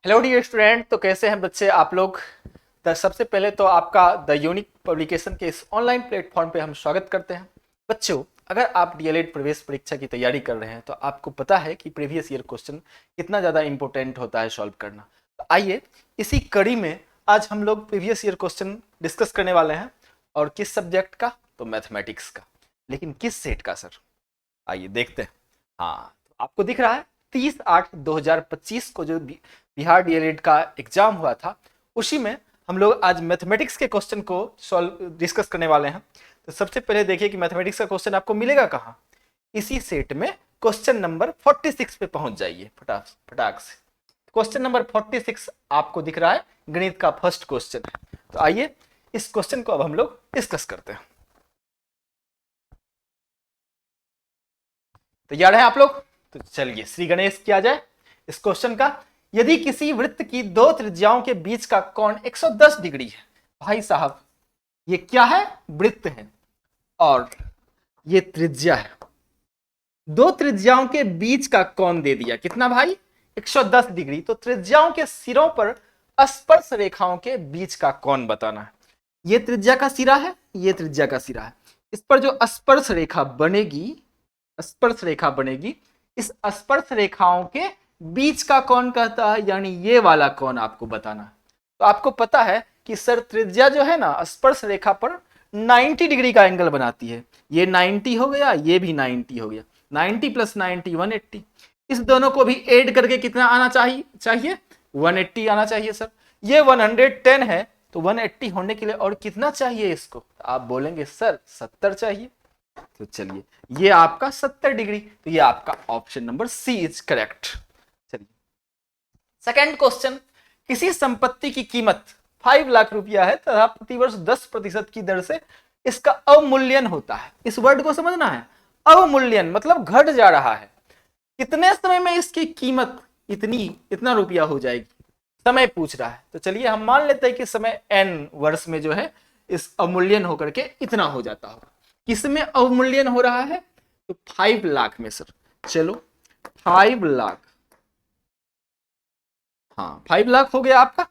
Hello dear student. तो कैसे हैं बच्चे आप लोग। सबसे पहले तो आपका द यूनिक पब्लिकेशन के इस ऑनलाइन प्लेटफॉर्म पे हम स्वागत करते हैं। बच्चों, अगर आप डीएलएड प्रवेश परीक्षा की तैयारी कर रहे हैं तो आपको पता है कि प्रीवियस ईयर क्वेश्चन कितना ज़्यादा इंपॉर्टेंट होता है सॉल्व करना। तो आइए इसी कड़ी में आज हम लोग प्रीवियस ईयर क्वेश्चन डिस्कस करने वाले हैं। और किस सब्जेक्ट का? तो मैथमेटिक्स का। लेकिन किस सेट का सर? आइए देखते हैं। हाँ, तो आपको दिख रहा है 30/8/2025 को जो बिहार डीएलएड का एग्जाम हुआ था, उसी में हम लोग आज मैथमेटिक्स के क्वेश्चन को सॉल्व डिस्कस करने वाले हैं। तो सबसे पहले देखिए कि मैथमेटिक्स का क्वेश्चन आपको मिलेगा कहाँ। इसी सेट में क्वेश्चन नंबर 46 पे पहुंच जाइए फटाक से। क्वेश्चन नंबर 46 आपको दिख रहा है, गणित का फर्स्ट क्वेश्चन है। तो आइए इस क्वेश्चन को अब हम लोग डिस्कस करते हैं। तैयार हैं आप लोग? तो चलिए श्री गणेश किया जाए इस क्वेश्चन का। यदि किसी वृत्त की दो त्रिज्याओं के बीच का कोण 110 डिग्री है, भाई साहब ये क्या है? वृत्त है और ये त्रिज्या है। दो त्रिज्याओं के बीच का कोण दे दिया कितना भाई? 110 डिग्री। तो त्रिज्याओं के सिरों पर स्पर्श रेखाओं के बीच का कोण बताना है। ये त्रिज्या का सिरा है, ये त्रिज्या का सिरा है। इस पर जो स्पर्श रेखा बनेगी, इस स्पर्श रेखाओं के बीच का कोण कहता है, यानी ये वाला कोण आपको बताना है। तो आपको पता है कि सर त्रिज्या जो है ना स्पर्श रेखा पर 90 डिग्री का एंगल बनाती है। ये 90 हो गया, ये भी 90 हो गया। 90 + 90 180। इस दोनों को भी ऐड करके कितना आना चाहिए 180 आना चाहिए सर। ये 110 है तो 180 होने के लिए और कितना चाहिए इसको? आप बोलेंगे सर 70 चाहिए। तो चलिए ये आपका 70 डिग्री। तो ये आपका option number C is correct. चलिए सेकंड क्वेश्चन। किसी संपत्ति की कीमत 5 लाख रुपया है तथा प्रतिवर्ष 10% की दर से इसका अवमूल्यन होता है। इस वर्ड को समझना है। अवमूल्यन मतलब घट जा रहा है। कितने समय में इसकी कीमत इतना रुपया हो जाएगी? समय पूछ रहा है। तो चलिए हम मान लेते हैं कि समय n वर्ष में जो है इस अवमूल्यन होकर के इतना हो जाता होगा। किसमें अवमूल्यन हो रहा है? तो 5 लाख में सर। चलो 5 लाख, हाँ 5 लाख हो गया आपका।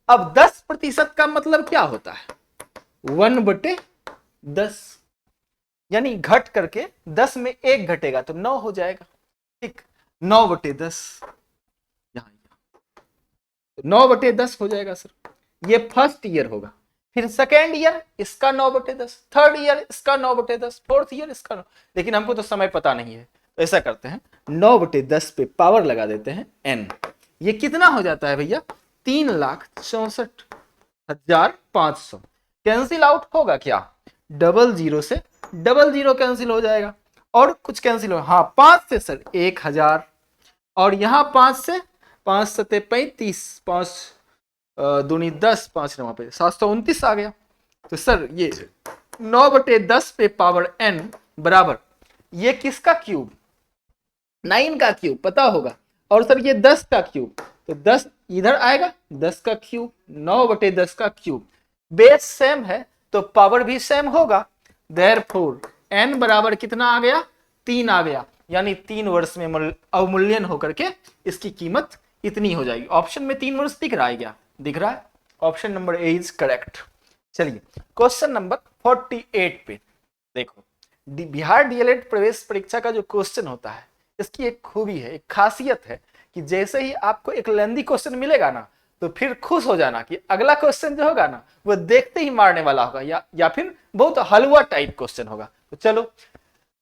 अब 10% का मतलब क्या होता है? 1/10, यानी घट करके 10 में 1 घटेगा तो 9 हो जाएगा। ठीक, 9/10 यहां 9/10 हो जाएगा सर। ये फर्स्ट ईयर होगा। फिर सेकेंड ईयर इसका 9/10, थर्ड ईयर इसका 9/10, फोर्थ ईयर इसका 9। लेकिन हमको तो समय पता नहीं है, तो ऐसा करते हैं 9/10 पे पावर लगा देते हैं n। ये कितना हो जाता है भैया? 3,64,500। कैंसिल आउट होगा क्या? डबल जीरो से डबल जीरो कैंसिल हो जाएगा और कुछ कैंसिल हो। हाँ 5 से सर 1000 और यहाँ 5 से 5 सते 35, 5 दूनी 10, 5 वहां पे 729 आ गया। तो सर ये 9/10 पे पावर n बराबर ये किसका क्यूब? 9 का क्यूब पता होगा। और सर ये 10 का क्यूब, तो 10 इधर आएगा, 10 का क्यूब 9/10 का क्यूब। बेस सेम है तो पावर भी सेम होगा। देयरफॉर n बराबर कितना आ गया? 3 आ गया। यानी 3 वर्ष में अवमूल्यन होकर के इसकी कीमत इतनी हो जाएगी। ऑप्शन में 3 वर्ष दिख रहा है क्या? दिख रहा है। Option number A is correct. चलिए क्वेश्चन नंबर 48 पे देखो। बिहार डीएलएड प्रवेश परीक्षा का जो क्वेश्चन होता है, इसकी एक खूबी है, एक खासियत है कि जैसे ही आपको एक लेंदी क्वेश्चन मिलेगा ना, तो फिर खुश हो जाना कि अगला क्वेश्चन जो होगा ना वो देखते ही मारने वाला होगा, या फिर बहुत हलवा टाइप क्वेश्चन होगा। तो चलो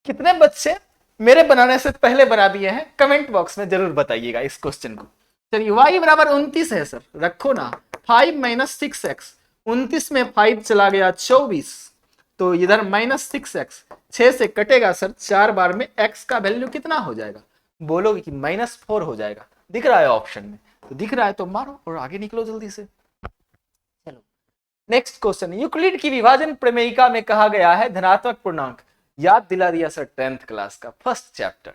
कितने बच्चे मेरे बनाने से पहले बना दिए हैं कमेंट बॉक्स में जरूर बताइएगा इस क्वेश्चन को। चलिए y बराबर 29 है सर, रखो ना। 5 - 6x, 29 में 5 चला गया 24, तो इधर -6x, 6 से कटेगा सर 4 बार में x का वैल्यू कितना हो जाएगा? बोलोगे कि -4 हो जाएगा। दिख रहा है ऑप्शन में? तो दिख रहा है तो मारो और आगे निकलो जल्दी से। चलो नेक्स्ट क्वेश्चन। यूक्लिड की विभाजन प्रमेयिका में कहा गया है धनात्मक पूर्णांक, याद दिला दिया सर 10th क्लास का फर्स्ट चैप्टर।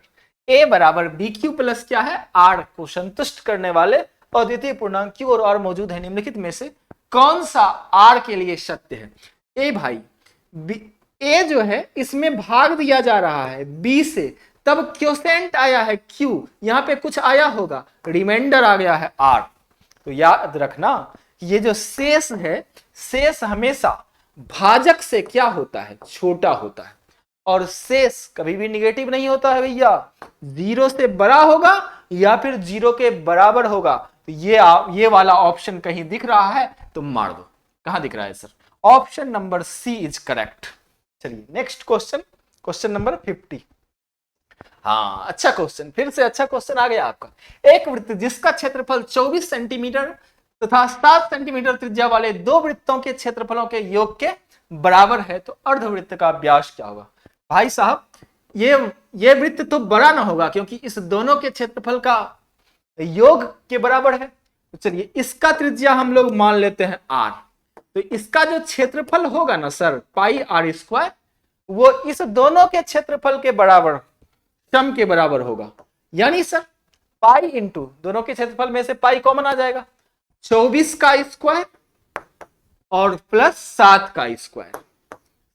a बराबर BQ प्लस क्या है? R को संतुष्ट करने वाले अद्वितीय पूर्णांक Q और R मौजूद है। निम्नलिखित में से कौन सा R के लिए सत्य है? ए भाई A जो है इसमें भाग दिया जा रहा है B से, तब क्वोशेंट आया है Q, यहाँ पे कुछ आया होगा, रिमाइंडर आ गया है R। तो याद रखना कि ये जो शेष है, शेष हमेशा भाजक से क्या होता है, छोटा होता है, और शेष कभी भी निगेटिव नहीं होता है भैया, 0 से बड़ा होगा या फिर 0 के बराबर होगा। तो ये वाला ऑप्शन कहीं दिख रहा है तो मार दो। कहां दिख रहा है sir? Option number C is correct. चलिए नेक्स्ट क्वेश्चन, क्वेश्चन नंबर 50। हाँ अच्छा क्वेश्चन, फिर से अच्छा क्वेश्चन आ गया आपका। एक वृत्त जिसका क्षेत्रफल 24 सेंटीमीटर तथा 7 सेंटीमीटर त्रिज्या वाले दो वृत्तों के क्षेत्रफलों के योग के बराबर है तो अर्धवृत्त का व्यास क्या होगा? भाई साहब ये वृत्त तो बड़ा ना होगा क्योंकि इस दोनों के क्षेत्रफल का योग के बराबर है। तो चलिए इसका त्रिज्या हम लोग मान लेते हैं r, तो इसका जो क्षेत्रफल होगा ना सर पाई आर स्क्वायर, वो इस दोनों के क्षेत्रफल के बराबर, सम के बराबर होगा। यानी सर पाई इंटू दोनों के क्षेत्रफल में से पाई कॉमन आ जाएगा, 24 का स्क्वायर और प्लस 7 का स्क्वायर।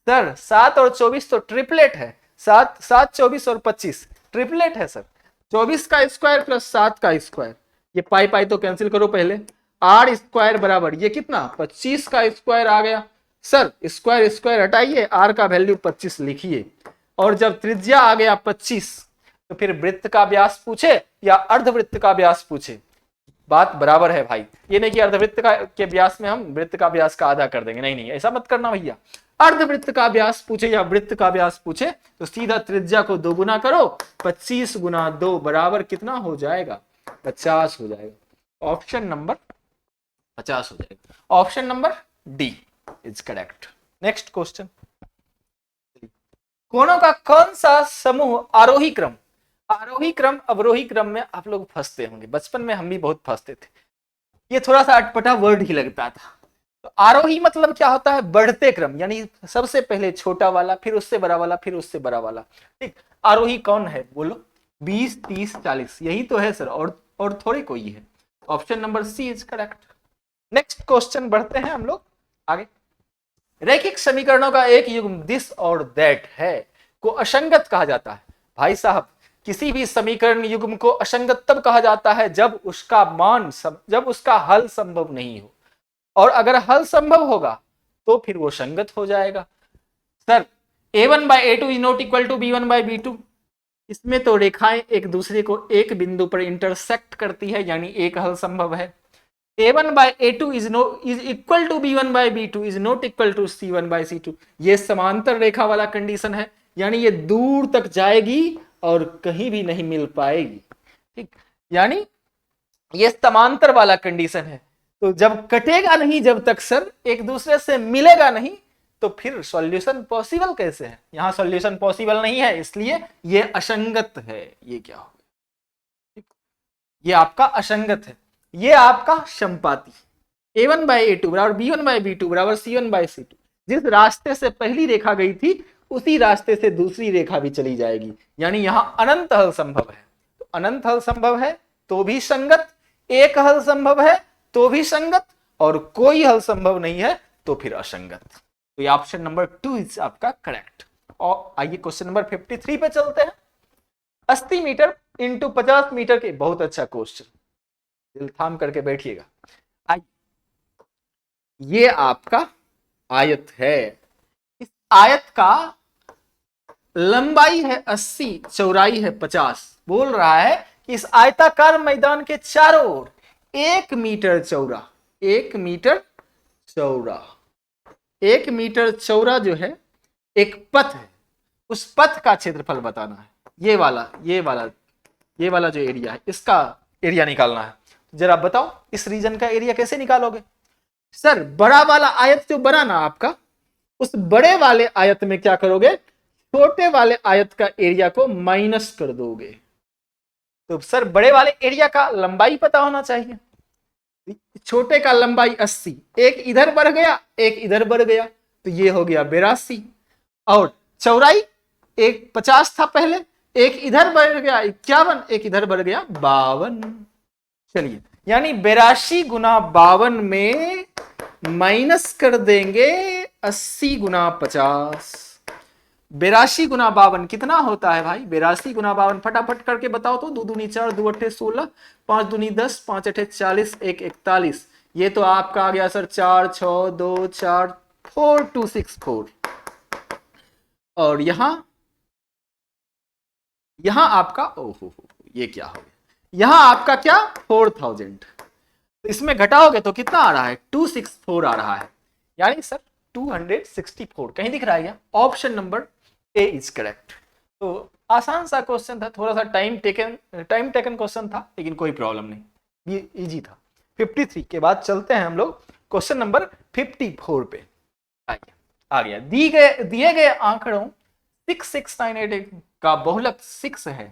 सर 7 और 24 तो ट्रिपलेट है, 7 24 और 25 ट्रिपलेट है सर। 24 का स्क्वायर प्लस 7 का स्क्वायर, ये पाई पाई तो कैंसिल करो पहले, आर स्क्वायर बराबर ये कितना 25 का स्क्वायर आ गया। सर स्क्वायर स्क्वायर हटाइए, आर का वैल्यू 25 लिखिए, और जब त्रिज्या आ गया 25 तो फिर वृत्त का व्यास पूछे या अर्धवृत्त का व्यास पूछे, बात बराबर है भाई। ये नहीं कि अर्धवृत्त के व्यास में हम वृत्त का व्यास का आधा कर देंगे, नहीं नहीं ऐसा मत करना भैया। अर्धवृत्त का व्यास पूछे या वृत्त का व्यास पूछे तो सीधा त्रिज्या को 2 गुना करो, 25 गुना 2 बराबर कितना हो जाएगा? 50 हो जाएगा। ऑप्शन नंबर 50 हो जाएगा। Option number D is correct. Next question, कोणों का कौन सा समूह आरोही क्रम, आरोही क्रम अवरोही क्रम में आप लोग फंसते होंगे, बचपन में हम भी बहुत फंसते थे, ये थोड़ा सा अटपटा वर्ड ही लगता था। तो आरोही मतलब क्या होता है? बढ़ते क्रम, यानी सबसे पहले छोटा वाला, फिर उससे बड़ा वाला, फिर उससे बड़ा वाला। ठीक, आरोही कौन है बोलो? 20 30 40 यही तो है सर, और थोड़ी कोई है। Option number C is correct. Next question बढ़ते हैं हम लोग आगे। रैखिक समीकरणों का एक युग्म दिस और दैट है को असंगत कहा जाता है। भाई साहब किसी भी समीकरण युग्म को असंगत तब कहा जाता है जब उसका हल संभव नहीं हो, और अगर हल संभव होगा तो फिर वो संगत हो जाएगा। Sir a1/a2 is not equal to b1/b2, इसमें तो रेखाएं एक दूसरे को एक बिंदु पर इंटरसेक्ट करती है, यानी एक हल संभव है। a1/a2 is equal to b1/b2 is not equal to c1/c2, ये समांतर रेखा वाला कंडीशन है, यानी ये दूर तक जाएगी और कहीं भी नहीं मिल पाएगी। ठीक, यानी ये समांतर वाला कंडीशन है। तो जब कटेगा नहीं, जब तक सर एक दूसरे से मिलेगा नहीं, तो फिर सॉल्यूशन पॉसिबल कैसे है? यहां सॉल्यूशन पॉसिबल नहीं है, इसलिए ये असंगत है। ये क्या हो गया? ये आपका असंगत है, ये आपका संपाती। a1/a2 बराबर b1/b2 बराबर c1/c2, जिस रास्ते से पहली रेखा गई थी उसी रास्ते से दूसरी रेखा भी चली जाएगी, यानी यहां अनंत हल संभव है। तो अनंत हल संभव है तो भी संगत, एक हल संभव है तो भी संगत, और कोई हल संभव नहीं है तो फिर असंगत। तो ये ऑप्शन नंबर 2 इज आपका करेक्ट। और आइए क्वेश्चन नंबर 53 पे चलते हैं। 80 मीटर इंटू 50 मीटर के, बहुत अच्छा क्वेश्चन, दिल थाम करके बैठिएगा। आइए, ये आपका आयत है, इस आयत का लंबाई है 80, चौड़ाई है 50। बोल रहा है कि इस आयताकार मैदान के चारों ओर 1 मीटर चौड़ा, 1 मीटर चौड़ा, 1 मीटर चौड़ा जो है एक पथ है, उस पथ का क्षेत्रफल बताना है। ये वाला जो एरिया है, इसका एरिया निकालना है। जरा बताओ इस रीजन का एरिया कैसे निकालोगे? सर बड़ा वाला आयत जो बना ना आपका, उस बड़े वाले आयत में क्या करोगे? छोटे वाले आयत का एरिया को माइनस कर दोगे। तो सर बड़े वाले एरिया का लंबाई पता होना चाहिए, छोटे का लंबाई 80, एक इधर बढ़ गया एक इधर बढ़ गया, तो ये हो गया 82, और चौड़ाई एक 50 था पहले, एक इधर बढ़ गया 51, एक इधर बढ़ गया 52। चलिए यानी 82 गुना 52 में माइनस कर देंगे 80 गुना 50, 82 गुना 52 कितना होता है भाई? 82 गुना 52 फटाफट करके बताओ तो। 2 दूनी 4, 2 अट्ठे 16, 5 दूनी 10, 5 अट्ठे 40, 1 41। ये तो आपका आ गया सर 4 6 2 4 4264। और यहां आपका ओहो ये क्या हो गया, यहां आपका क्या 4000। तो इसमें घटाओगे तो कितना आ रहा है? 264 आ रहा है, यानी सर 264 कहीं दिख रहा है क्या? Option number A is correct. तो आसान सा क्वेश्चन था, थोड़ा सा टाइम टेकन क्वेश्चन था, लेकिन कोई प्रॉब्लम नहीं, ये इजी था। 53 के बाद चलते हैं हम लोग क्वेश्चन नंबर 54 पे। आइए आ गया, दिए गए आंकड़ों 6698 का बहुलक 6 है।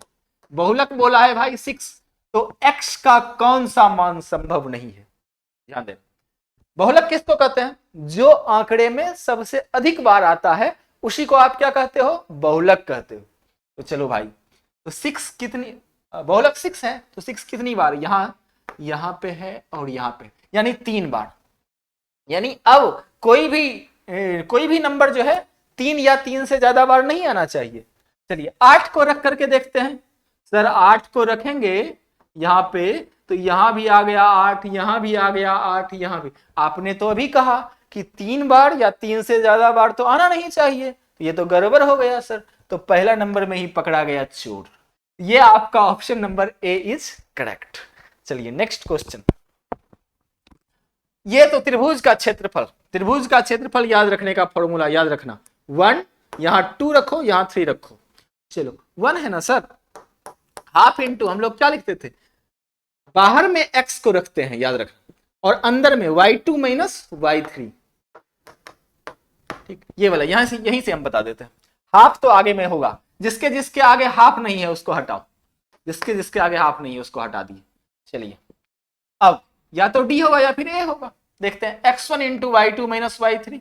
बहुलक बोला है भाई 6, तो x का कौन सा मान संभव नहीं है? ध्यान दें, बहुलक किसको कहते हैं? जो आंकड़े में सबसे अधिक बार आता है उसी को आप क्या कहते हो? बहुलक कहते हो। तो चलो भाई, तो 6 कितनी, बहुलक 6 है तो 6 कितनी बार? यहां पे है और यहां पे, यानी 3 बार। यानी अब कोई भी नंबर जो है 3 या 3 से ज्यादा बार नहीं आना चाहिए। चलिए 8 को रख करके देखते हैं। सर 8 को रखेंगे यहां पे तो यहां भी आ गया 8, यहां भी आ गया 8, यहां भी। आपने तो अभी कहा कि 3 बार या 3 से ज्यादा बार तो आना नहीं चाहिए, तो ये तो गड़बड़ हो गया सर। तो पहला नंबर में ही पकड़ा गया चोर। ये आपका option number A is correct. चलिए नेक्स्ट क्वेश्चन। ये तो त्रिभुज का क्षेत्रफल, त्रिभुज का क्षेत्रफल याद रखने का फॉर्मूला याद रखना, 1 यहां 2 रखो, यहां 3 रखो। चलो 1 है ना सर, हाफ इंटू हम लोग क्या लिखते थे? बाहर में x को रखते हैं, याद रखना, और अंदर में y2 माइनस y3। ठीक, ये वाला यहीं से हम बता देते हैं। हाफ तो आगे में होगा, जिसके जिसके आगे हाफ नहीं है उसको हटाओ, जिसके जिसके आगे हाफ नहीं है उसको हटा दिए। चलिए अब या तो d होगा या फिर a होगा, देखते हैं। x1 into y2 minus y3,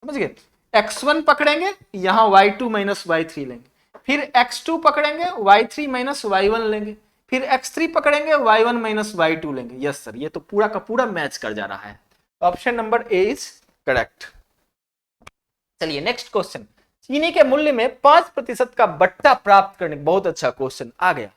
समझ गए? x1 पकड़ेंगे, यहां y2 माइनस y3 लेंगे, फिर x2 पकड़ेंगे, y3 माइनस y1 लेंगे, फिर x3 पकड़ेंगे, y1 माइनस y2 लेंगे। यस सर, ये तो पूरा का पूरा मैच कर जा रहा है। Option number A is correct. चलिए नेक्स्ट क्वेश्चन। चीनी के मूल्य में 5% का बट्टा प्राप्त करने, बहुत अच्छा क्वेश्चन आ गया।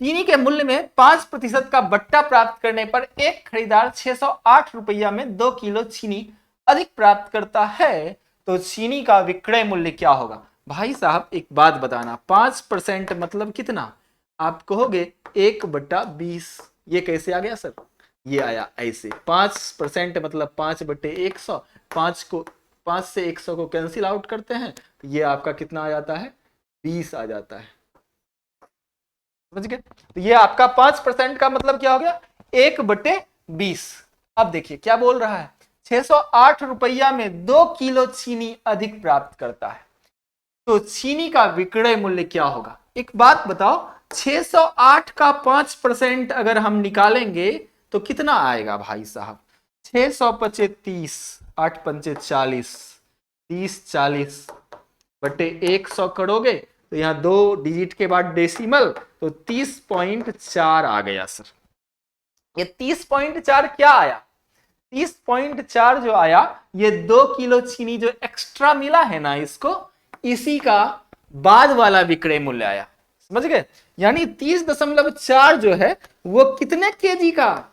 चीनी के मूल्य में 5% का बट्टा प्राप्त करने पर एक खरीदार 608 रुपया में 2 किलो चीनी अधिक प्राप्त करता है, तो चीनी का विक्रय मूल्य क्या होगा? भाई साहब एक बात बताना, 5% मतलब कितना? आप कहोगे 1/20। ये कैसे आ गया सर? ये आया ऐसे, 5% मतलब 5/100। 5 से 100 को कैंसिल आउट करते हैं तो ये आपका कितना आ जाता है? 20 आ जाता है, समझ गए? तो ये आपका 5% का मतलब क्या हो गया? 1/20। अब देखिए क्या बोल रहा है, 608 रुपया में 2 किलो चीनी अधिक प्राप्त करता है, तो चीनी का विक्रय मूल्य क्या होगा? एक बात बताओ, 608 का 5% अगर हम निकालेंगे तो कितना आएगा भाई साहब? 625 30, 8 पंचे 40, 30 40 बटे 100 करोगे तो यहाँ 2 डिजिट के बाद डेसिमल, तो 30.4 आ गया सर। ये 30.4 क्या आया? 30.4 जो आया, ये 2 किलो चीनी जो एक्स्ट्रा मिला है ना इसको, इसी का बाद वाला विक्रय मूल्य आया, समझ गए? यानी 30.4 जो है वो कितने केजी का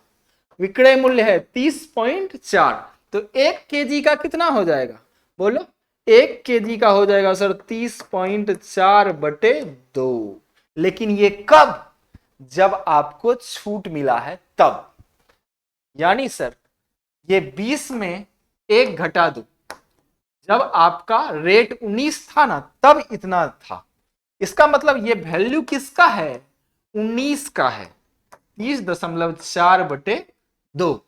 विक्रय मूल्य है? 30.4। तो 1 केजी का कितना हो जाएगा? बोलो, 1 केजी का हो जाएगा सर 30.4 बटे 2। लेकिन ये कब? जब आपको छूट मिला है तब। यानी सर ये 20 में 1 घटा दो, जब आपका रेट 19 था ना तब इतना था। इसका मतलब ये वैल्यू किसका है? 19 का है, 30.4 बटे 2।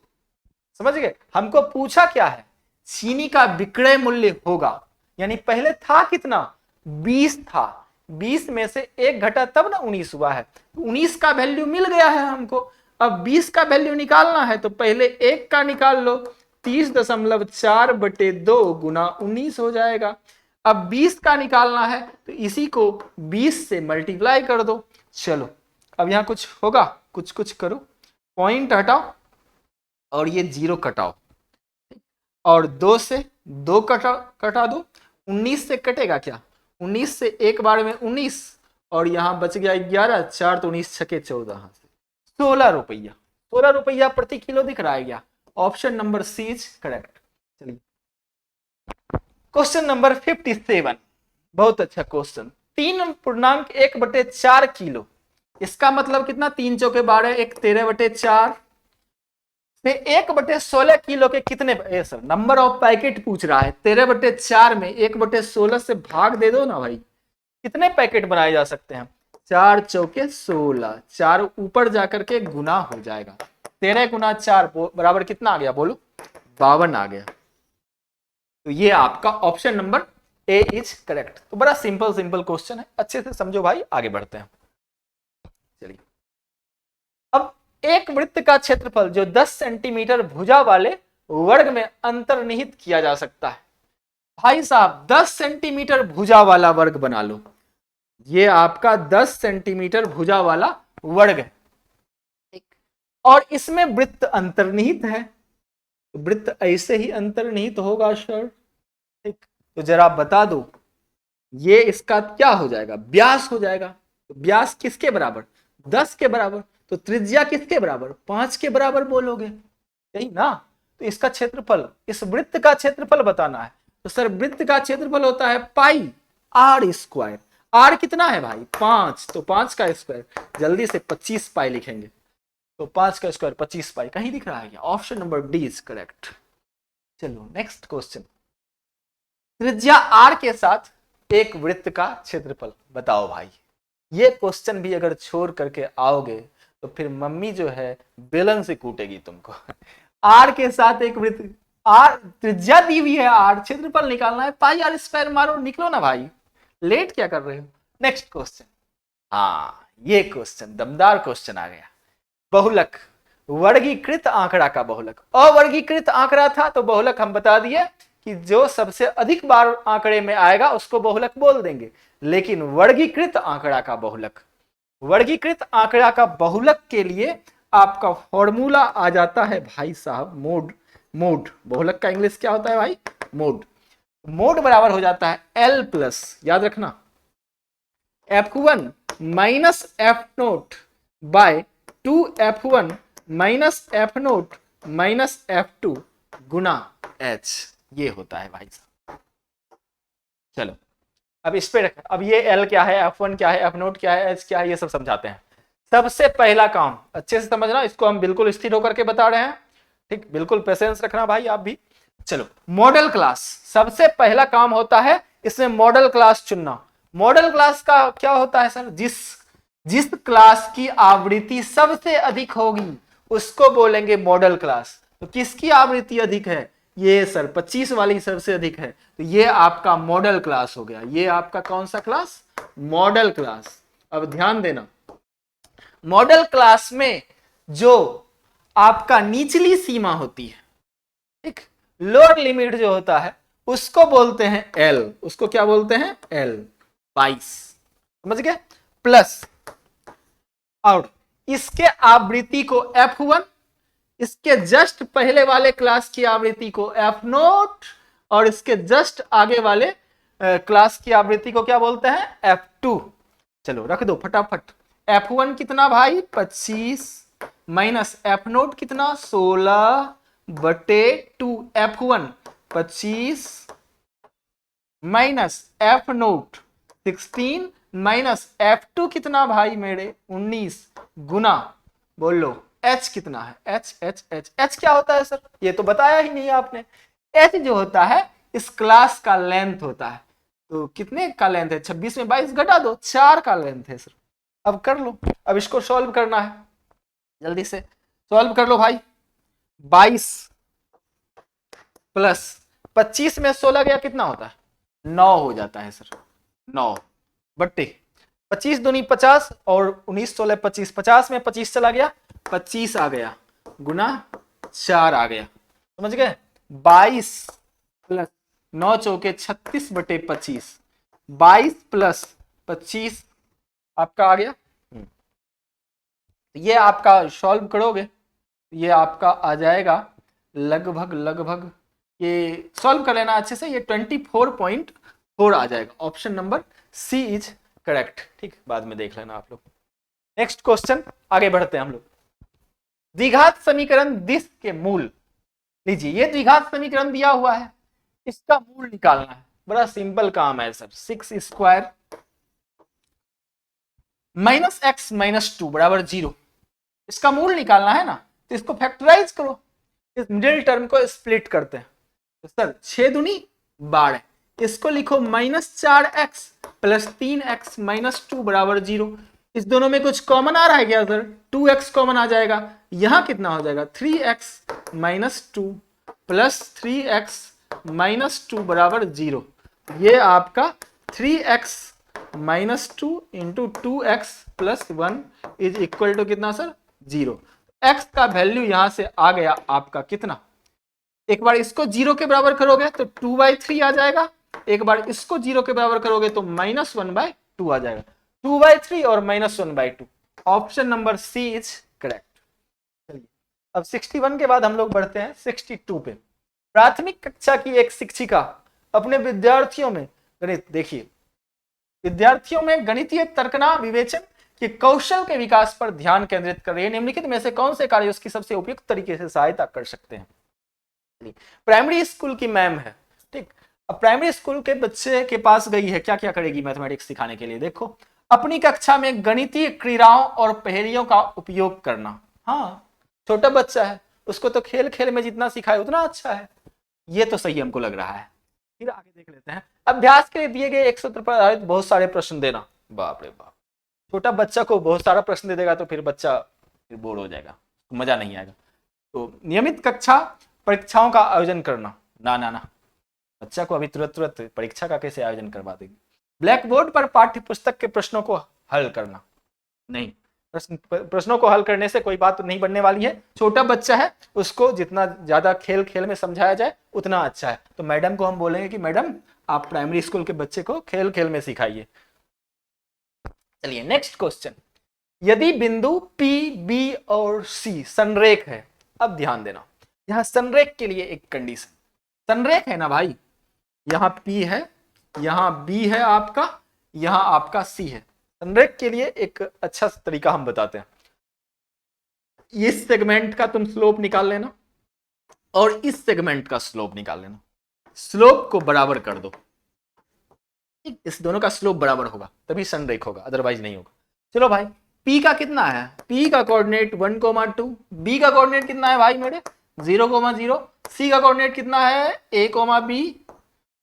समझ गए? हमको पूछा क्या है? चीनी का विक्रय मूल्य होगा, यानी पहले था कितना? 20 था, 20 में से 1 घटा तब ना 19 हुआ है। 19 का वैल्यू मिल गया है हमको, अब 20 का वैल्यू निकालना है तो पहले 1 का निकाल लो, 30.4 बटे 2 गुना 19 हो जाएगा। अब 20 का निकालना है तो इसी को 20 से मल्टीप्लाई कर दो। चलो अब यहां कुछ होगा, कुछ कुछ करो, पॉइंट हटाओ और ये 0 कटाओ, और 2 से 2 कटा दो, 19 से कटेगा क्या, 19 से एक बार में 19 और यहाँ बच गया 11, 4 तो 19 छके 14 से 16 रुपया, 16 रुपया प्रति किलो दिख रहा है क्या? Option number C is correct. चलिए क्वेश्चन नंबर 57, बहुत अच्छा क्वेश्चन। 3.1/4 किलो, इसका मतलब कितना, 3 चौके 12, 1 13/4 से 1/16 किलो के कितने, सर नंबर ऑफ पैकेट पूछ रहा है, 13/4 में 1/16 से भाग दे दो ना भाई, कितने पैकेट बनाए जा सकते हैं? 4 चौके 16, 4 ऊपर जाकर के गुना हो जाएगा, 13 गुना 4 बराबर कितना आ गया बोलो, 52 आ गया। तो ये आपका option number A is correct. तो बड़ा सिंपल सिंपल क्वेश्चन है, अच्छे से समझो भाई, आगे बढ़ते हैं। चलिए अब एक वृत्त का क्षेत्रफल जो 10 सेंटीमीटर भुजा वाले वर्ग में अंतर्निहित किया जा सकता है। भाई साहब 10 सेंटीमीटर भुजा वाला वर्ग बना लो, ये आपका 10 सेंटीमीटर भुजा वाला वर्ग है और इसमें वृत्त अंतर्निहित है, वृत्त ऐसे ही अंतर्निहित होगा सर, ठीक। तो जरा बता दो ये इसका क्या हो जाएगा, व्यास हो जाएगा। तो व्यास किसके बराबर, 10 के बराबर। तो त्रिज्या किसके बराबर, 5 के बराबर बोलोगे, यही ना। तो इसका क्षेत्रफल, इस वृत्त का क्षेत्रफल बताना है। तो सर वृत्त का क्षेत्रफल होता है पाई आर स्क्वायर। आर कितना है भाई, 5, तो 5 का स्क्वायर, जल्दी से 25 पाई लिखेंगे। तो 5 का स्क्वायर 25 पाई, कहीं दिख रहा है क्या? Option number D is correct. चलो नेक्स्ट क्वेश्चन, त्रिज्या आर के साथ एक वृत्त का क्षेत्रफल बताओ भाई। ये क्वेश्चन भी अगर छोड़ करके आओगे तो फिर मम्मी जो है बेलन से कूटेगी तुमको। आर के साथ एक वृत्त, आर त्रिज्या दी हुई है, आर क्षेत्रफल निकालना है, पाई आर स्क्वायर मारो, निकलो ना भाई, लेट क्या कर रहे हो। नेक्स्ट क्वेश्चन, हाँ ये क्वेश्चन दमदार क्वेश्चन आ गया। बहुलक, वर्गीकृत आंकड़ा का बहुलक। अवर्गीकृत आंकड़ा था तो बहुलक हम बता दिए कि जो सबसे अधिक बार आंकड़े में आएगा उसको बहुलक बोल देंगे, लेकिन वर्गीकृत आंकड़ा का बहुलक, वर्गीकृत आंकड़ा का बहुलक के लिए आपका फॉर्मूला आ जाता है भाई साहब मोड। मोड बहुलक का इंग्लिश क्या होता है भाई, मोड। मोड बराबर हो जाता है L प्लस, याद रखना, F1 minus F naught by 2F1 minus F naught minus F2 गुना H, ये होता है भाई साहब। चलो अब इस पे रख, अब ये L क्या है, F1 क्या है, F नोट क्या है, H क्या है, ये सब समझाते हैं। सबसे पहला काम अच्छे से समझना, इसको हम बिल्कुल स्थिर होकर के बता रहे हैं, ठीक, बिल्कुल पेशेंस रखना भाई आप भी। चलो मॉडल क्लास, सबसे पहला काम होता है इसमें मॉडल क्लास चुनना। मॉडल क्लास का क्या होता है सर, जिस क्लास की आवृत्ति सबसे अधिक होगी उसको बोलेंगे मॉडल क्लास। तो किसकी आवृत्ति अधिक है, ये सर 25 वाली सबसे अधिक है, तो ये आपका मॉडल क्लास हो गया। ये आपका कौन सा क्लास, मॉडल क्लास। अब ध्यान देना, मॉडल क्लास में जो आपका निचली सीमा होती है, ठीक, लोअर लिमिट जो होता है उसको बोलते हैं L, उसको क्या बोलते हैं L 22, समझ गए, प्लस और इसके आवृत्ति को F1, इसके जस्ट पहले वाले क्लास की आवृत्ति को F नोट और इसके जस्ट आगे वाले क्लास की आवृत्ति को क्या बोलते हैं F2। चलो रख दो फटाफट, F1 कितना भाई 25 माइनस F नोट कितना 16/2, F1 25 minus F note 16 minus F2 कितना भाई मेरे 19 गुना, बोल लो H कितना है, H क्या होता है सर, ये तो बताया ही नहीं आपने। H जो होता है इस क्लास का लेंथ होता है। तो कितने का लेंथ है, 26 में 22 घटा दो, 4 का लेंथ है सर। अब कर लो, अब इसको सॉल्व करना है, जल्दी से सॉल्व कर लो भाई। 22 प्लस 25 में 16 गया कितना होता है, 9 हो जाता है सर, 9 बट्टे 25 दूनी 50 और 19 16 25, 50 में 25 चला गया, 25 आ गया गुना 4 आ गया, समझ गए। 22 प्लस 9 चौके 36/25, 22 प्लस 25 आपका आ गया। ये आपका सॉल्व करोगे, ये आपका आ जाएगा लगभग ये सॉल्व कर लेना अच्छे से, ये 24.1 4 आ जाएगा। Option number C is correct. ठीक, बाद में देख लेना आप लोग। नेक्स्ट क्वेश्चन, आगे बढ़ते हैं हम लोग। द्विघात समीकरण दिस के मूल, लीजिए ये द्विघात समीकरण दिया हुआ है, इसका मूल निकालना है। बड़ा सिंपल काम है sir. 6 square minus x minus 2 बराबर 0, इसका मूल निकालना है ना, तो इसको फैक्टराइज करो, इस मिडिल टर्म को स्प्लिट करते हैं। तो सर 6 दूनी 12, इसको लिखो -4x प्लस 3x माइनस 2 बराबर 0। इस दोनों में कुछ कॉमन आ रहा है क्या सर? 2x कॉमन आ जाएगा। यहां कितना हो जाएगा? 3x minus 2 plus 3x minus 2 बराबर 0। ये आपका 3x माइनस 2 इंटू 2x प्लस 1 इज इक्वल टू कितना सर? 0। x का वैल्यू यहां से आ गया आपका कितना? एक बार इसको 0 के बराबर करोगे तो 2/3 आ जाएगा, एक बार इसको 0 के बराबर करोगे तो -1/2 आ जाएगा। 2/3 और -1/2। Option number C is correct. चलिए अब 61 के बाद हम लोग बढ़ते हैं 62 पे। प्राथमिक कक्षा की एक शिक्षिका अपने विद्यार्थियों में गणित, देखिए विद्यार्थियों में गणितीय तर्कना विवेचन के कौशल के विकास पर ध्यान केंद्रित कर रही है। निम्नलिखित में से कौन से कार्य उसकी सबसे उपयुक्त तरीके से सहायता कर सकते हैं? प्राइमरी स्कूल की मैम है, ठीक। अब प्राइमरी स्कूल के बच्चे के पास गई है, क्या क्या करेगी मैथमेटिक्स सिखाने के लिए? देखो, अपनी कक्षा में गणितीय क्रियाओं और पहेलियों का उपयोग करना। हाँ, छोटा बच्चा है, उसको तो खेल खेल में जितना सिखाए उतना अच्छा है। ये तो सही हमको लग रहा है। फिर आगे देख लेते हैं। अभ्यास के लिए दिए गए एक सूत्र पर आधारित बहुत सारे प्रश्न देना। बाप रे बाप, छोटा बच्चा को बहुत सारा प्रश्न दे देगा तो फिर बच्चा फिर बोर हो जाएगा, मजा नहीं आएगा। तो नियमित कक्षा परीक्षाओं का आयोजन करना। ना ना ना, बच्चा को अभी तुरंत परीक्षा का कैसे आयोजन करवा देंगे? ब्लैक बोर्ड पर पाठ्य पुस्तक के प्रश्नों को हल करना। नहीं, प्रश्नों को हल करने से कोई बात नहीं बनने वाली है। छोटा बच्चा है, उसको जितना ज्यादा खेल खेल में समझाया जाए उतना अच्छा है। तो मैडम को हम बोलेंगे कि मैडम आप प्राइमरी स्कूल के बच्चे को खेल खेल में सिखाइए। चलिए नेक्स्ट क्वेश्चन। यदि बिंदु P, B और C संरेख है, अब ध्यान देना, यहां संरेख के लिए एक कंडीशन, संरेख है ना भाई, यहां P है, यहां B है आपका, यहां आपका C है। संरेख के लिए एक अच्छा तरीका हम बताते हैं। इस सेगमेंट का तुम स्लोप निकाल लेना और इस सेगमेंट का स्लोप निकाल लेना, स्लोप को बराबर कर दो। इस दोनों का स्लोप बराबर होगा तभी संरेख होगा, अदरवाइज नहीं होगा। चलो भाई, P का कितना है? P का कोऑर्डिनेट 1,2, B का कोऑर्डिनेट कितना है भाई मेरे? 0,0, C का कोऑर्डिनेट कितना है? A, B।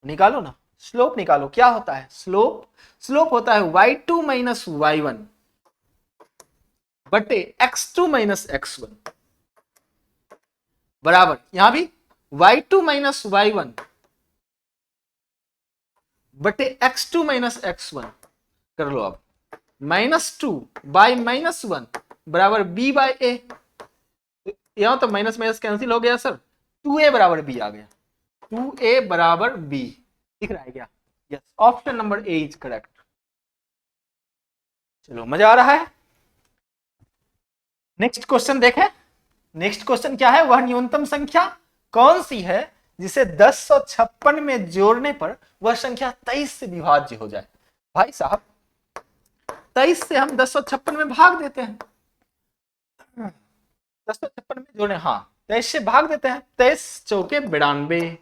निकालो ना, स्लोप निकालो। क्या होता है स्लोप होता है y2 माइनस y1 बटे x2 माइनस x1 बराबर, यहां भी y2 माइनस y1 बटे x2 माइनस x1 कर लो। अब -2 बाई -1 बराबर b बाई a। यहां तो माइनस माइनस कैंसिल हो गया सर, 2a बराबर b आ गया, 2a बराबर b। दिख रहा है क्या? Yes, option number A is correct. चलो मजा आ रहा है। नेक्स्ट क्वेश्चन देखें। नेक्स्ट क्वेश्चन क्या है? वह न्यूनतम संख्या कौन सी है जिसे 1056 में जोड़ने पर वह संख्या 23 से विभाज्य हो जाए? भाई साहब, 23 से हम 1056 में भाग देते हैं, 1056 में जोड़े, हाँ 23 से भाग देते हैं, 23 चौके 92।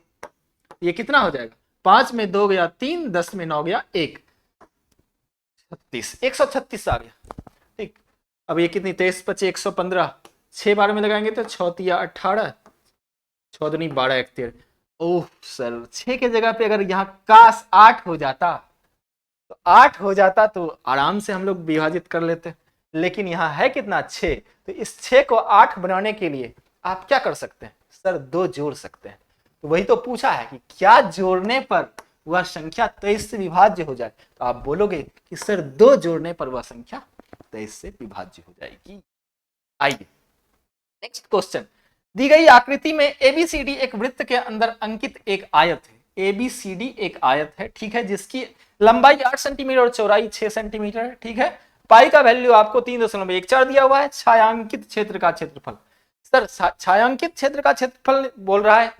ये कितना हो जाएगा? 5 में 2 गया 3, 10 में 9 गया 1, 36, 136 आ गया। ठीक, अब ये कितनी? 23 25 115, 6 बार में लगाएंगे तो 6 तिया 18, 6 दूनी 12 1 13। ओह सर, 6 के जगह पे अगर यहाँ काश 8 हो जाता तो 8 हो जाता तो आराम से हम लोग विभाजित कर लेते, लेकिन यहाँ है कितना? 6। तो इस 6 को 8 बनाने के लिए आप क्या कर सकते हैं सर? 2 जोड़ सकते हैं। तो वही तो पूछा है कि क्या जोड़ने पर वह संख्या 23 से विभाज्य हो जाए? तो आप बोलोगे कि सर 2 जोड़ने पर वह संख्या 23 से विभाज्य हो जाएगी। आइए नेक्स्ट क्वेश्चन। दी गई आकृति में ABCD एक वृत्त के अंदर अंकित एक आयत है। ABCD एक आयत है, ठीक है, जिसकी लंबाई 8 सेंटीमीटर और चौड़ाई 6 सेंटीमीटर है, ठीक है। पाई का वैल्यू आपको 3.14 दिया हुआ है। छायांकित क्षेत्र का क्षेत्रफल, सर छायांकित क्षेत्र का क्षेत्रफल बोल रहा है,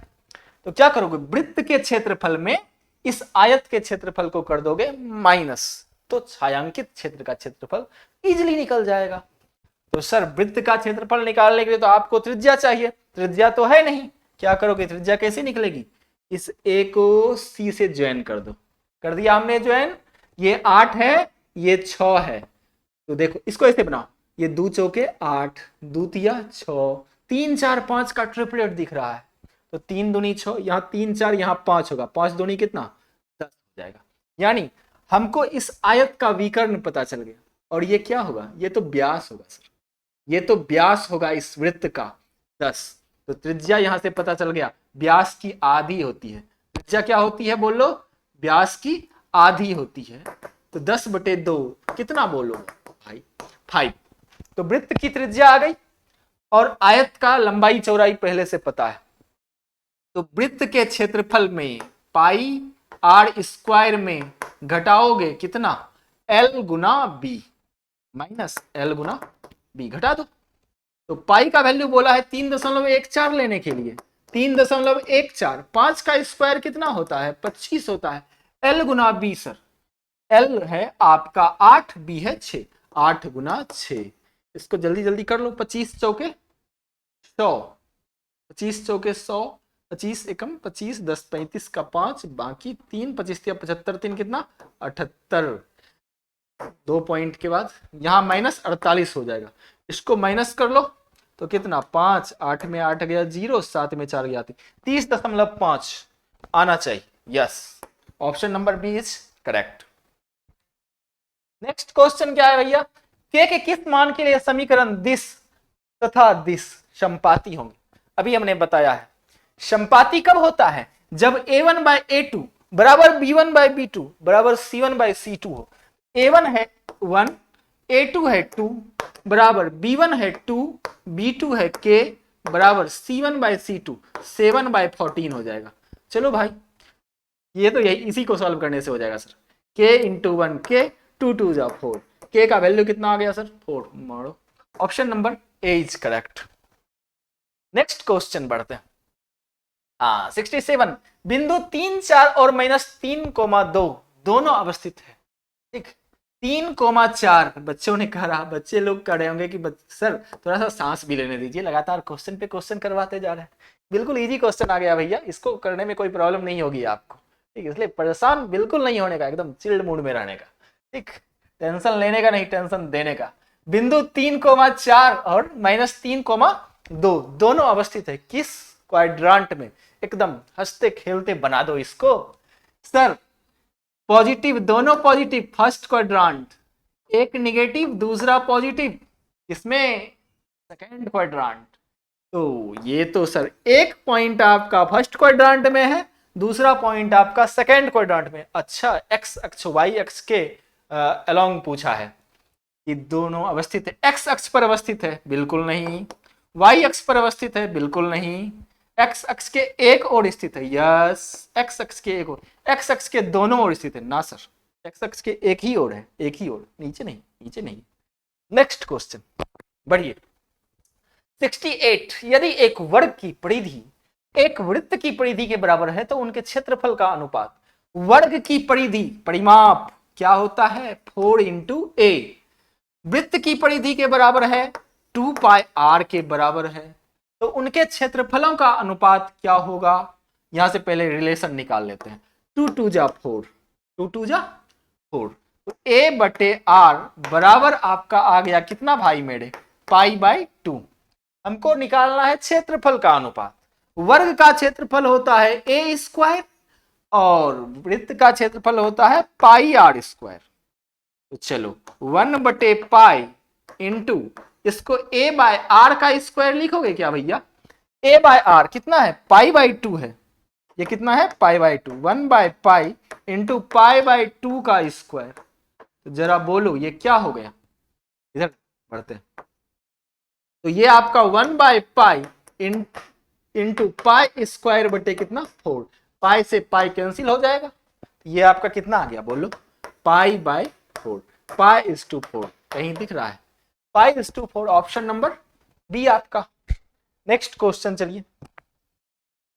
तो क्या करोगे? वृत्त के क्षेत्रफल में इस आयत के क्षेत्रफल को कर दोगे माइनस, तो छायांकित क्षेत्र का क्षेत्रफल इजीली निकल जाएगा। तो सर वृत्त का क्षेत्रफल निकालने के लिए तो आपको त्रिज्या चाहिए, त्रिज्या तो है नहीं, क्या करोगे, त्रिज्या कैसे निकलेगी, इस ए को सी से ज्वाइन कर दो, कर दिया हमने ज्वाइन, ये 8 है ये 6 है, तो देखो इसको ऐसे बनाओ, ये 2 चौके 8, 2 तिया 6, 3 4 5 का ट्रिपलेट दिख रहा है, तो 3 दूनी 6, यहाँ 3 4 यहाँ 5 होगा, 5 दूनी कितना 10 हो जाएगा। यानी हमको इस आयत का विकर्ण पता चल गया, और ये क्या होगा, ये तो व्यास होगा सर, ये तो व्यास होगा इस वृत्त का 10, तो त्रिज्या यहां से पता चल गया, व्यास की आधी होती है, त्रिज्या क्या होती है बोलो, व्यास की आधी होती है, तो 10/2 कितना बोलो भाई 5, तो वृत्त की त्रिज्या आ गई, और आयत का लंबाई चौड़ाई पहले से पता है, तो वृत्त के क्षेत्रफल में पाई आर स्क्वायर में घटाओगे कितना, एल गुना बी माइनस एल गुना बी, घटा दो, तो पाई का वैल्यू बोला है 3.14 लेने के लिए, 3.14, 5 का स्क्वायर कितना होता है 25 होता है, एल गुना बी सर, एल है आपका 8, बी है 6, 8 गुना 6, इसको जल्दी जल्दी कर लो, 25 चौके 100, 25 चौके 100, 25 एकम 25, 10 35 का 5, बाकी 3, 25 या 75, 3 कितना 78, 2 पॉइंट के बाद यहां माइनस 48 हो जाएगा, इसको माइनस कर लो तो कितना 5, 8 में 8 गया 0, 7 में 4 गया 30.5 आना चाहिए, yes, option number B is correct. Next question क्या है भैया, के किस मान के लिए समीकरण दिस तथा दिस समपाती होंगे, अभी हमने बताया है समपाती कब होता है, जब a1/a2 बराबर b1/b2 बराबर c1/c2 हो, a1 है 1, a2 है 2 बराबर b1 है 2, b2 है k बराबर c1/c2 7/14 हो जाएगा। चलो भाई ये तो यही इसी को सॉल्व करने से हो जाएगा सर, k इंटू 1 k 2 2 जा 4, k का वैल्यू कितना आ गया सर 4, मारो option number A is correct. Next question बढ़ते हैं, 67, बिंदु 3 4 और -3,2 दोनों अवस्थित है, ठीक, 3,4 बच्चों ने कहा, बच्चे लोग कह रहे होंगे कि सर थोड़ा सा सांस भी लेने दीजिए, लगातार क्वेश्चन पे क्वेश्चन करवाते जा रहे हैं, बिल्कुल इजी क्वेश्चन आ गया भैया, इसको करने में कोई प्रॉब्लम नहीं होगी आपको, ठीक, इसलिए परेशान बिल्कुल नहीं होने का, एकदम चिल्ड मूड में रहने का, ठीक, टेंशन लेने का नहीं टेंशन देने का। बिंदु 3,4 और -3,2 दोनों अवस्थित है किस क्वाड्रांट में, एकदम हंसते खेलते बना दो इसको, सर पॉजिटिव, दोनों पॉजिटिव फर्स्ट क्वाड्रांट, एक निगेटिव दूसरा पॉजिटिव, इसमें सेकंड क्वाड्रांट, तो ये तो सर एक पॉइंट आपका फर्स्ट क्वाड्रांट में है, दूसरा पॉइंट आपका सेकंड क्वाड्रांट में, अच्छा एक्स अक्ष वाई अक्ष के अलोंग पूछा है कि दोनों अवस्थित है, एक्स अक्ष पर अवस्थित है बिल्कुल नहीं, वाई अक्ष पर अवस्थित है बिल्कुल नहीं, एक्स अक्ष के एक ओर स्थित है, यस एक्स अक्ष के एक ओर, एक्स अक्ष के दोनों ओर स्थित है ना सर, एक्स अक्ष के एक ही ओर है, एक ही ओर, नीचे नहीं, नीचे नहीं। नेक्स्ट क्वेश्चन बढ़िए, 68, यदि एक वर्ग की परिधि एक वृत्त की परिधि के बराबर है तो उनके क्षेत्रफल का अनुपात, वर्ग की परिधि परिमाप क्या होता है 4 इंटू ए, वृत्त की परिधि के बराबर है 2 पाई आर के बराबर है, तो उनके क्षेत्रफलों का अनुपात क्या होगा, यहां से पहले रिलेशन निकाल लेते हैं, 2 2 जा 4, 2 2 जा 4, तो a बटे आर बराबर आपका आ गया कितना भाई मेरे π/2, हमको निकालना है क्षेत्रफल का अनुपात, वर्ग का क्षेत्रफल होता है a स्क्वायर और वृत्त का क्षेत्रफल होता है πr², तो चलो 1/π इंटू इसको a/r का स्क्वायर लिखोगे क्या भैया, a/r कितना है π/2 है, ये कितना है π/2, 1/π इंटू π/2 का स्क्वायर, तो जरा बोलो ये क्या हो गया, इधर बढ़ते हैं, तो ये आपका 1/π इंटू पाई स्क्वायर बटे कितना 4, पाई से पाई कैंसिल हो जाएगा, ये आपका कितना आ गया बोलो π/4, π/4 कहीं दिख रहा है, π/4 ऑप्शन नंबर बी आपका। नेक्स्ट क्वेश्चन चलिए,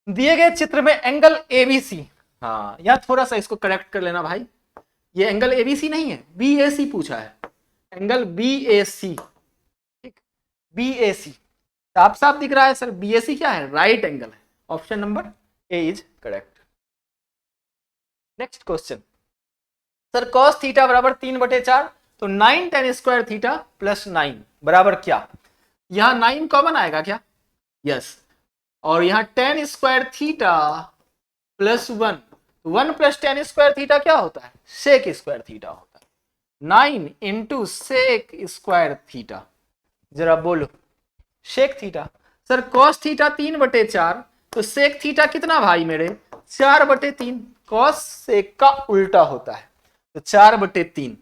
दिए गए चित्र में एंगल एबीसी हाँ, यहाँ थोड़ा सा इसको करेक्ट कर लेना भाई, ये एंगल एबीसी नहीं है, बीएसी पूछा है, एंगल बीएसी, ठीक, बीएसी साफ साफ दिख रहा है सर, बीएसी क्या है, राइट एंगल है, option number A is correct. Next question, sir cos theta बराबर 3/4, तो 9 tan स्क्वायर थीटा प्लस 9 बराबर क्या, यहां 9 कॉमन आएगा क्या, यस, और यहां tan square theta plus 1, 1 plus tan square theta क्या होता है, सेक स्क्वायर थीटा होता है, 9 इंटू सेक स्क्वायर थीटा, जरा बोलो sec theta, sir cos theta 3/4, तो सेक थीटा कितना भाई मेरे 4/3, cos सेक का उल्टा होता है, तो 4/3,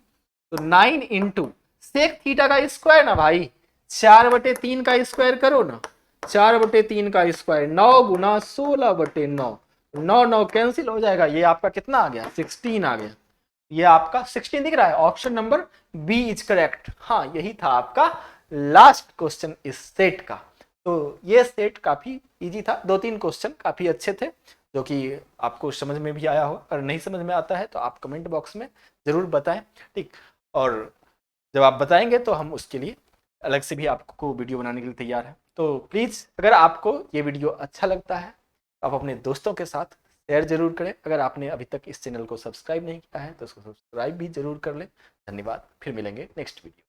तो 9 इंटू सेक थीटा का स्क्वायर ना भाई, 4/3 का स्क्वायर करो ना, 4/3 का स्क्वायर 9 गुना 16/9, 9 9 कैंसिल हो जाएगा, ये आपका कितना आ गया 16 आ गया, ये आपका 16 दिख रहा है, option number B is correct. हाँ, यही था आपका लास्ट क्वेश्चन इस सेट का। तो ये सेट काफी इजी था, 2-3 क्वेश्चन काफी अच्छे थे जो कि आपको समझ में भी आया हो, अगर नहीं समझ में आता है तो आप कमेंट बॉक्स में जरूर बताएं, ठीक, और जब आप बताएंगे तो हम उसके लिए अलग से भी आपको वीडियो बनाने के लिए तैयार हैं। तो प्लीज़ अगर आपको ये वीडियो अच्छा लगता है आप अपने दोस्तों के साथ शेयर जरूर करें, अगर आपने अभी तक इस चैनल को सब्सक्राइब नहीं किया है तो उसको सब्सक्राइब भी जरूर कर लें। धन्यवाद, फिर मिलेंगे नेक्स्ट वीडियो।